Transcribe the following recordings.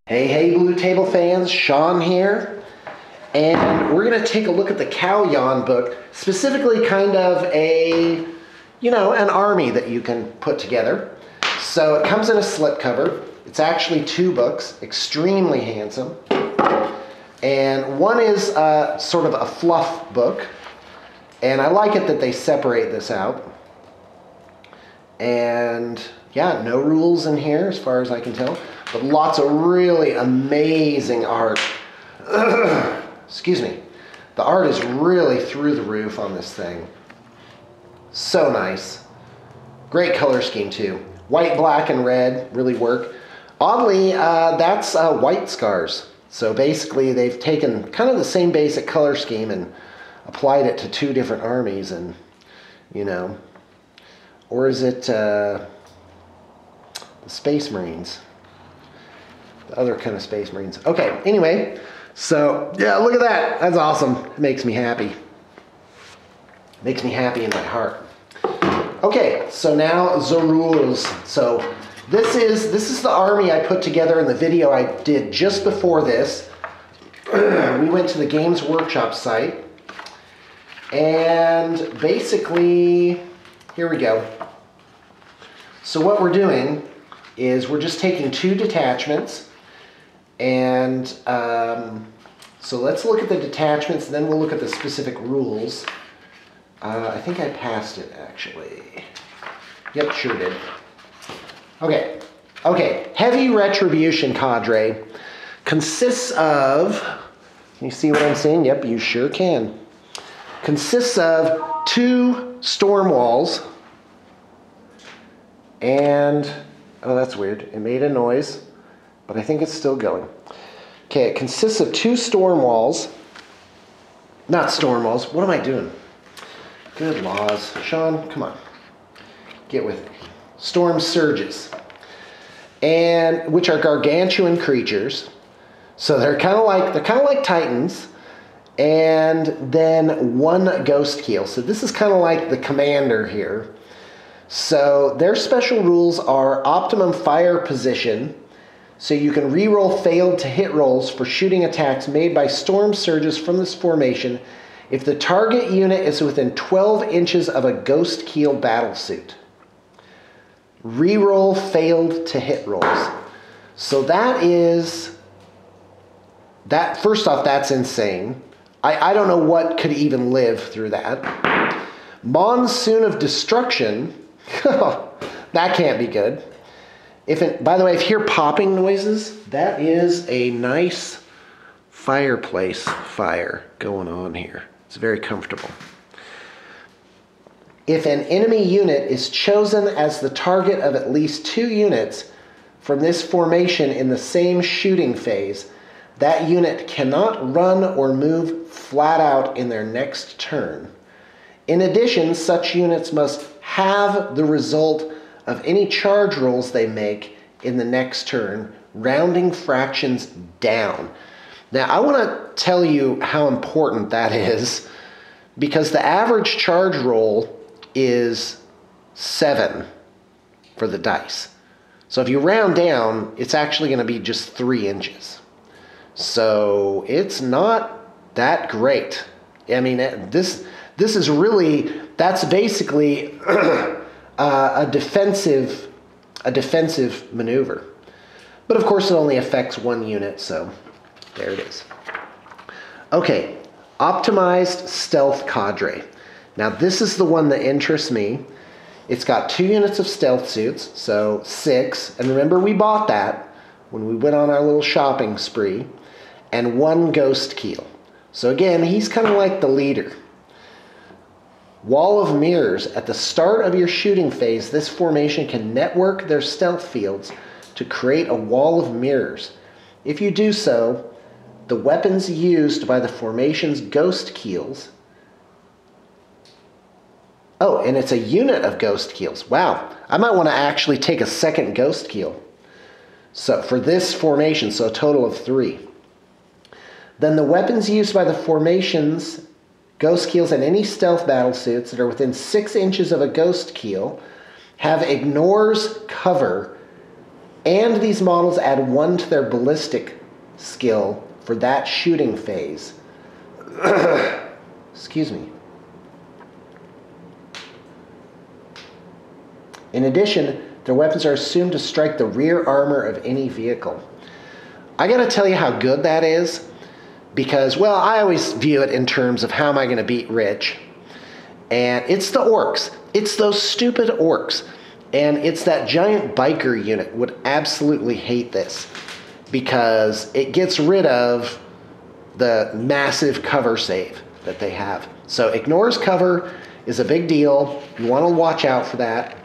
Hey, Blue Table fans, Shawn here, and we're going to take a look at the Kauyon book, specifically kind of an army that you can put together. So it comes in a slipcover. It's actually 2 books, extremely handsome, and one is sort of a fluff book, and I like it that they separate this out. And yeah, no rules in here as far as I can tell, but lots of really amazing art. Excuse me. The art is really through the roof on this thing. So nice. Great color scheme too. White, black, and red really work. Oddly, that's white scars. So basically they've taken kind of the same basic color scheme and applied it to 2 different armies, and or is it the Space Marines? The other kind of Space Marines. Okay, anyway, so yeah, look at that. That's awesome. It makes me happy. Makes me happy in my heart. Okay, so now the rules. So this is the army I put together in the video I did just before this. We went to the Games Workshop site, and basically, here we go. So what we're doing is we're just taking 2 detachments, and so let's look at the detachments, and then we'll look at the specific rules. I think I passed it, actually. Yep, sure did. Okay, Heavy Retribution Cadre consists of, can you see what I'm saying? Yep, you sure can. Consists of 2 storm walls, and, oh, that's weird. It made a noise, but I think it's still going. Okay, it consists of 2 storm walls. Not storm walls. What am I doing? Good laws. Shawn, come on. Get with me. Storm surges. And which are gargantuan creatures. So they're kind of like Titans. And then 1 ghost keel. So this is kind of like the commander here. So their special rules are optimum fire position, so you can reroll failed to hit rolls for shooting attacks made by storm surges from this formation if the target unit is within 12 inches of a ghost keel battlesuit. Reroll failed to hit rolls. So first off, that's insane. I don't know what could even live through that. Monsoon of Destruction. That can't be good. By the way, if you hear popping noises, that is a nice fireplace fire going on here. It's very comfortable. If an enemy unit is chosen as the target of at least 2 units from this formation in the same shooting phase, that unit cannot run or move flat out in their next turn. In addition, such units must have the result of any charge rolls they make in the next turn, rounding fractions down. Now, I want to tell you how important that is, because the average charge roll is 7 for the dice. So if you round down, it's actually going to be just 3 inches. So it's not that great. I mean, this is really, that's basically a defensive maneuver. But of course it only affects 1 unit, so there it is. Okay, Optimized Stealth Cadre. Now this is the one that interests me. It's got 2 units of stealth suits, so 6. And remember, we bought that when we went on our little shopping spree. And 1 ghost keel. So again, he's kind of like the leader. Wall of Mirrors. At the start of your shooting phase, this formation can network their stealth fields to create a wall of mirrors. If you do so, the weapons used by the formation's ghost keels. Oh, and it's a unit of ghost keels. Wow, I might want to actually take a 2nd ghost keel. So for this formation, so a total of 3. Then the weapons used by the formation's ghost keels and any stealth battlesuits that are within 6 inches of a ghost keel have ignores cover And these models add 1 to their ballistic skill for that shooting phase. Excuse me. In addition, their weapons are assumed to strike the rear armor of any vehicle. I gotta tell you how good that is, because, well, I always view it in terms of how am I gonna beat Rich. And it's the orcs. It's those stupid orcs. And it's that giant biker unit would absolutely hate this, because it gets rid of the massive cover save that they have. So ignores cover is a big deal. You want to watch out for that.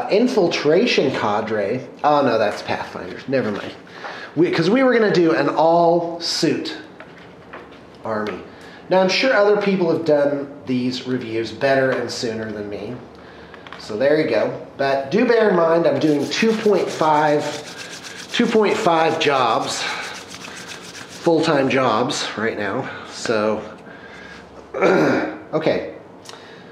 Infiltration cadre. Oh no, that's Pathfinder. Never mind. Because we were going to do an all-suit army. Now I'm sure other people have done these reviews better and sooner than me. So there you go. But do bear in mind I'm doing 2.5 jobs, full-time jobs right now. So, okay.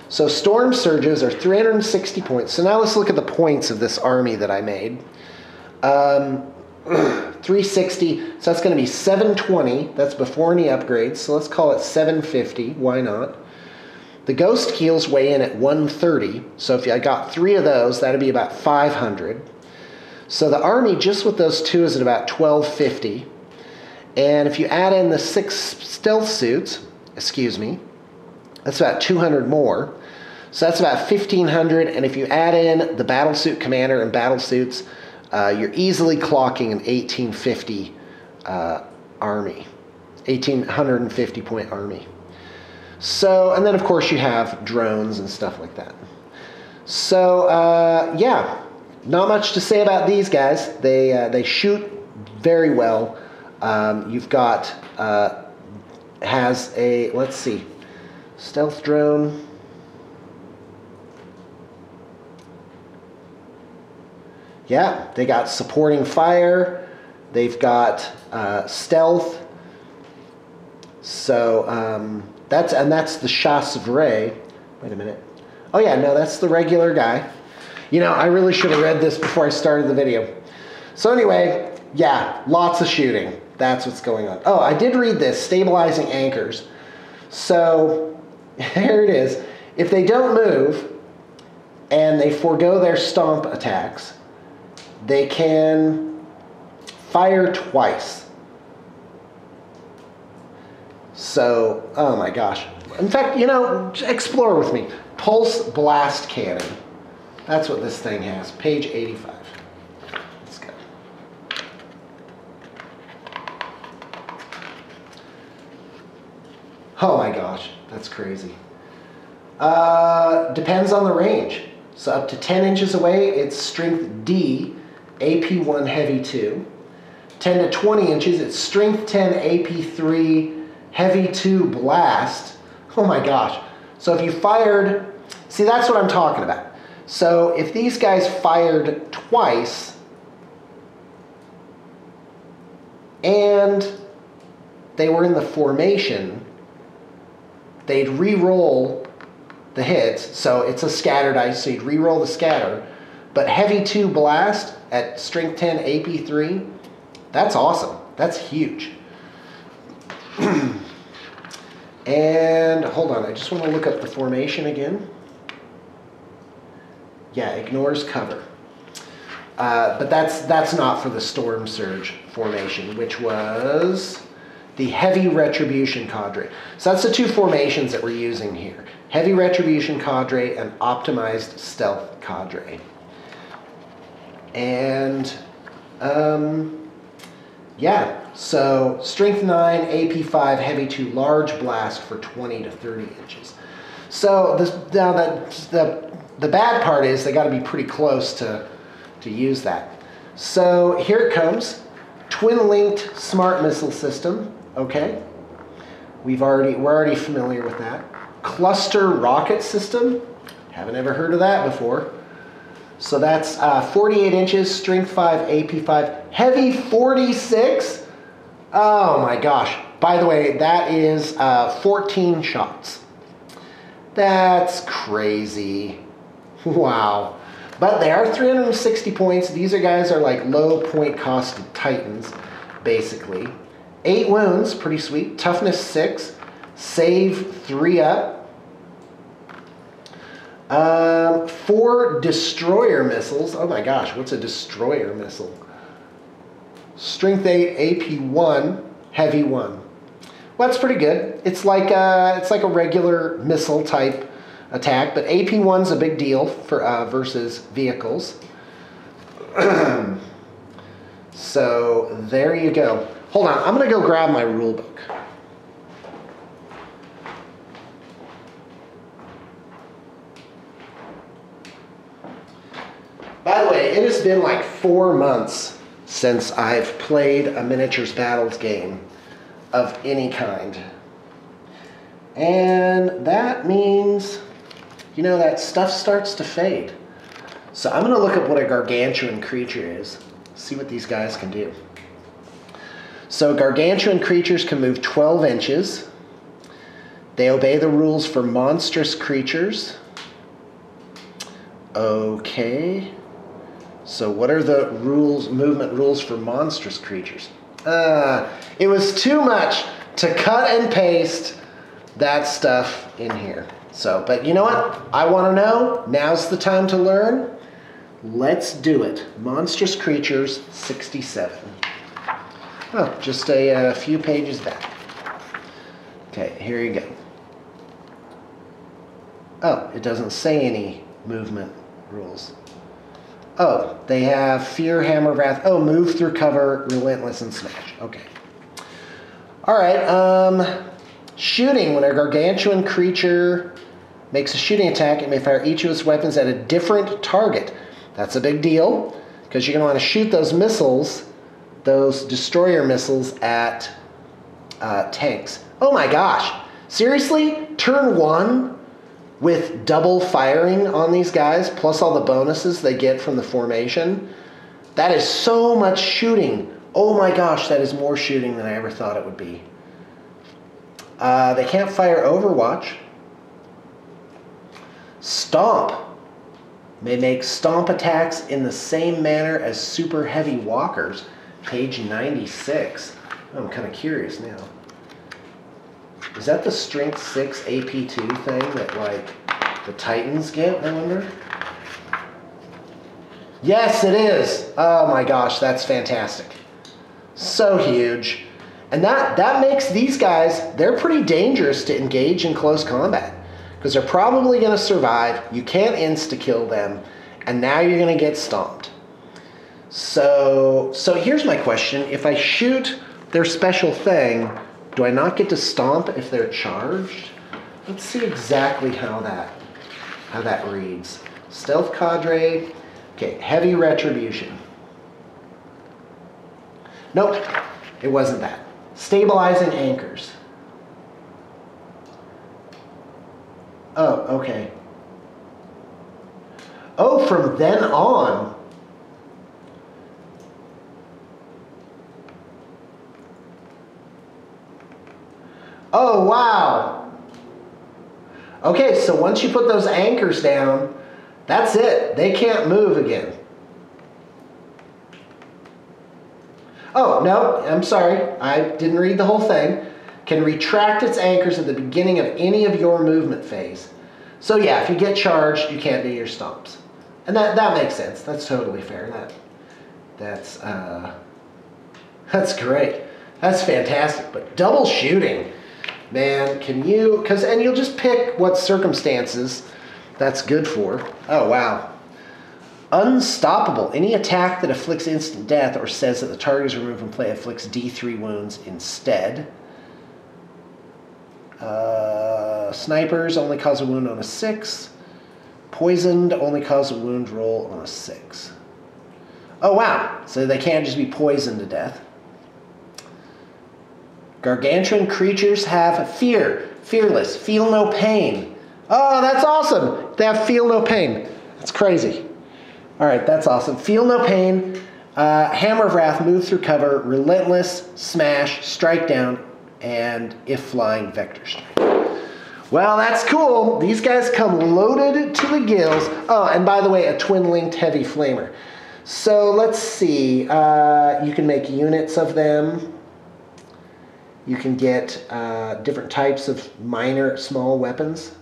So storm surges are 360 points. So now let's look at the points of this army that I made. 360, so that's going to be 720. That's before any upgrades. So let's call it 750. Why not? The ghost keels weigh in at 130. So if I got 3 of those, that'd be about 500. So the army, just with those 2, is at about 1250. And if you add in the 6 stealth suits, excuse me, that's about 200 more. So that's about 1,500. And if you add in the battlesuit commander and battlesuits, you're easily clocking an 1850 army, 1,850 point army. So, and then of course you have drones and stuff like that. So, yeah, not much to say about these guys. They shoot very well. You've got, has a, let's see, stealth drone. Yeah, they got supporting fire. They've got stealth. So that's the Chassevray. Wait a minute. Oh yeah, no, that's the regular guy. You know, I really should have read this before I started the video. So anyway, yeah, lots of shooting. That's what's going on. Oh, I did read this, stabilizing anchors. So here it is. If they don't move and they forego their stomp attacks, they can fire twice. So, oh my gosh. In fact, you know, explore with me. Pulse blast cannon. That's what this thing has. Page 85. Let's go. Oh my gosh, that's crazy. Depends on the range. So up to 10 inches away, it's strength D, AP 1, heavy 2. 10 to 20 inches, it's strength 10, AP 3, heavy 2, blast. Oh my gosh. So if you fired, see, that's what I'm talking about. So if these guys fired twice and they were in the formation, they'd re-roll the hits. So it's a scatter dice, so you'd re-roll the scatter. But heavy 2 blast at strength 10, AP 3, that's awesome. That's huge. And hold on, I just want to look up the formation again. Yeah, ignores cover. But that's not for the Storm Surge formation, which was the Heavy Retribution Cadre. So that's the 2 formations that we're using here. Heavy Retribution Cadre and Optimized Stealth Cadre. And, yeah, so strength 9, AP 5, heavy 2, large blast for 20 to 30 inches. So now the bad part is they got to be pretty close to use that. So here it comes. Twin-linked smart missile system. Okay, we're already familiar with that. Cluster rocket system. Haven't ever heard of that before. So that's 48 inches, strength 5, AP 5, heavy 46. Oh my gosh. By the way, that is 14 shots. That's crazy. Wow. But they are 360 points. These guys are like low point costed titans, basically. 8 wounds, pretty sweet. Toughness 6. Save 3 up. 4 destroyer missiles. Oh my gosh, what's a destroyer missile? Strength 8, AP 1, heavy 1. Well, that's pretty good. It's like a regular missile type attack, but AP 1's a big deal for versus vehicles. So there you go. Hold on, I'm gonna go grab my rule book. By the way, it has been like 4 months since I've played a miniatures battles game of any kind. And that means, you know, that stuff starts to fade. So I'm going to look at what a gargantuan creature is, see what these guys can do. So gargantuan creatures can move 12 inches. They obey the rules for monstrous creatures. Okay. So what are the rules, movement rules for monstrous creatures? It was too much to cut and paste that stuff in here. So, but you know what? I want to know. Now's the time to learn. Let's do it. Monstrous creatures 67. Oh, just a few pages back. Okay, here you go. Oh, it doesn't say any movement rules. Oh, they have fear, hammer, wrath. Oh, move through cover, relentless, and smash. Okay. All right. Shooting. When a gargantuan creature makes a shooting attack, it may fire each of its weapons at a different target. That's a big deal because you're going to want to shoot those missiles, those destroyer missiles at tanks. Oh my gosh. Seriously? Turn 1? With double firing on these guys, plus all the bonuses they get from the formation. That is so much shooting. Oh my gosh, that is more shooting than I ever thought it would be. They can't fire Overwatch. Stomp. May make stomp attacks in the same manner as super heavy walkers. Page 96. I'm kind of curious now. Is that the Strength 6 AP2 thing that, like, the Titans get, I wonder? Yes, it is! Oh my gosh, that's fantastic. So huge. And that makes these guys, they're pretty dangerous to engage in close combat. Because they're probably going to survive, you can't insta-kill them, and now you're going to get stomped. So here's my question. If I shoot their special thing, do I not get to stomp if they're charged? Let's see exactly how that reads. Stealth cadre. Okay, heavy retribution. Nope, it wasn't that. Stabilizing anchors. Oh, okay. Oh, from then on. Oh, wow. Okay, so once you put those anchors down, that's it. They can't move again. Oh, no, I'm sorry. I didn't read the whole thing. Can retract its anchors at the beginning of any of your movement phase. So yeah, if you get charged, you can't do your stomps. And that makes sense. That's totally fair. That's great. That's fantastic. But double shooting. Man, can you, and you'll just pick what circumstances that's good for. Oh, wow. Unstoppable. Any attack that afflicts instant death or says that the target is removed from play afflicts D3 wounds instead. Snipers only cause a wound on a 6. Poisoned only cause a wound roll on a 6. Oh, wow. So they can't just be poisoned to death. Gargantuan creatures have fear, fearless, feel no pain. Oh, that's awesome. They have feel no pain. That's crazy. All right, that's awesome. Feel no pain, hammer of wrath, move through cover, relentless, smash, strike down, and if flying, vector strike. Well, that's cool. These guys come loaded to the gills. Oh, and by the way, a twin-linked heavy flamer. So let's see. You can make units of them. You can get different types of minor, small weapons.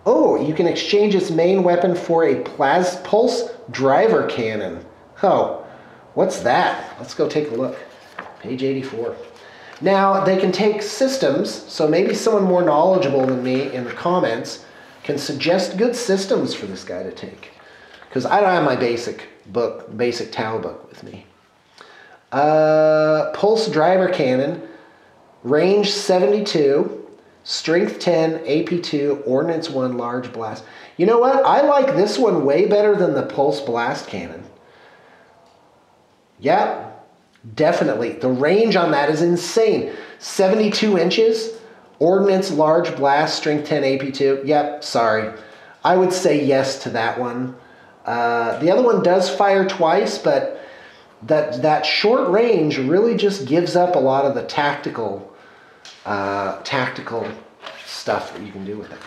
Oh, you can exchange its main weapon for a pulse driver cannon. Oh, what's that? Let's go take a look. Page 84. Now, they can take systems, so maybe someone more knowledgeable than me in the comments can suggest good systems for this guy to take. Because I don't have my basic Tau book with me. Pulse driver cannon, range 72, strength 10, AP 2, ordnance 1, large blast. You know what? I like this one way better than the pulse blast cannon. Yeah. Definitely. The range on that is insane. 72 inches, ordnance, large blast, strength 10, AP2. Yep, sorry. I would say yes to that one. The other one does fire twice, but that short range really just gives up a lot of the tactical stuff that you can do with it.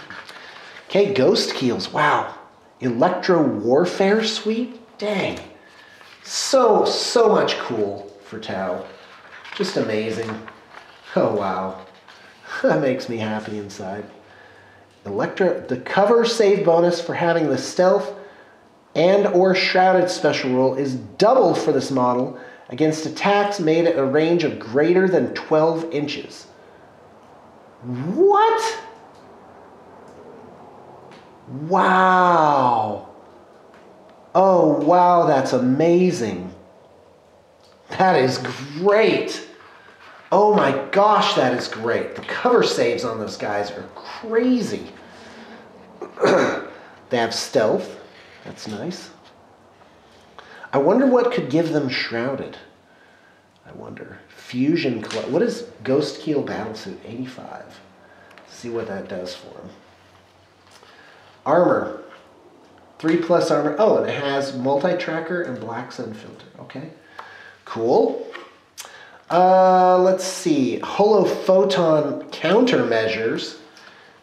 Okay, ghost keels. Wow. Electro warfare suite? Dang. So much cool. For Tau. Just amazing. Oh wow. That makes me happy inside. The cover save bonus for having the stealth and or shrouded special rule is doubled for this model against attacks made at a range of greater than 12 inches. What? Wow. Oh wow, that's amazing. That is great. Oh my gosh, that is great. The cover saves on those guys are crazy. They have stealth. That's nice. I wonder what could give them shrouded. I wonder. Fusion. What is Ghost Keel Battlesuit 85? Let's see what that does for them. Armor. 3+ armor. Oh, and it has multi-tracker and black sun filter. Okay. Cool. Let's see. Holophoton countermeasures.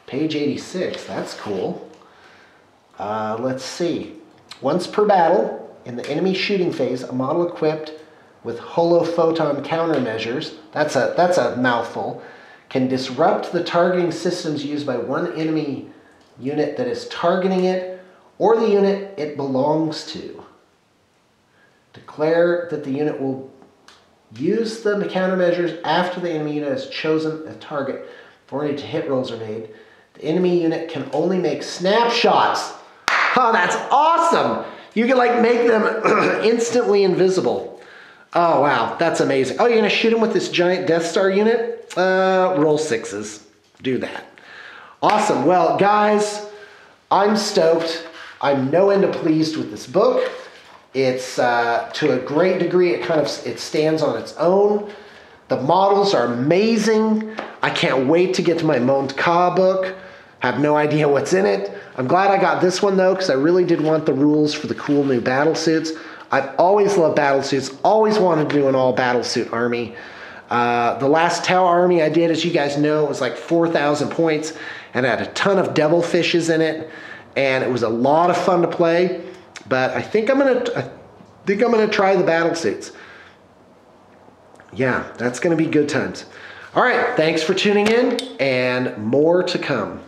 Page 86. That's cool. Let's see. Once per battle, in the enemy shooting phase, a model equipped with holophoton countermeasures, that's a mouthful, can disrupt the targeting systems used by one enemy unit that is targeting it or the unit it belongs to. Declare that the unit will use the countermeasures after the enemy unit has chosen a target before any hit rolls are made. The enemy unit can only make snapshots. Oh, that's awesome! You can like make them instantly invisible. Oh wow, that's amazing. Oh, you're gonna shoot him with this giant Death Star unit? Roll 6s. Do that. Awesome. Well, guys, I'm stoked. I'm no end of pleased with this book. It's to a great degree, it stands on its own. The models are amazing. I can't wait to get to my Monte Ka book. Have no idea what's in it. I'm glad I got this one though, because I really did want the rules for the cool new battlesuits. I've always loved battlesuits, always wanted to do an all battlesuit army. The last Tau army I did, as you guys know, it was like 4,000 points and had a ton of devilfishes in it, and it was a lot of fun to play. But I think I'm gonna try the battlesuits. Yeah, that's gonna be good times. All right, thanks for tuning in, and more to come.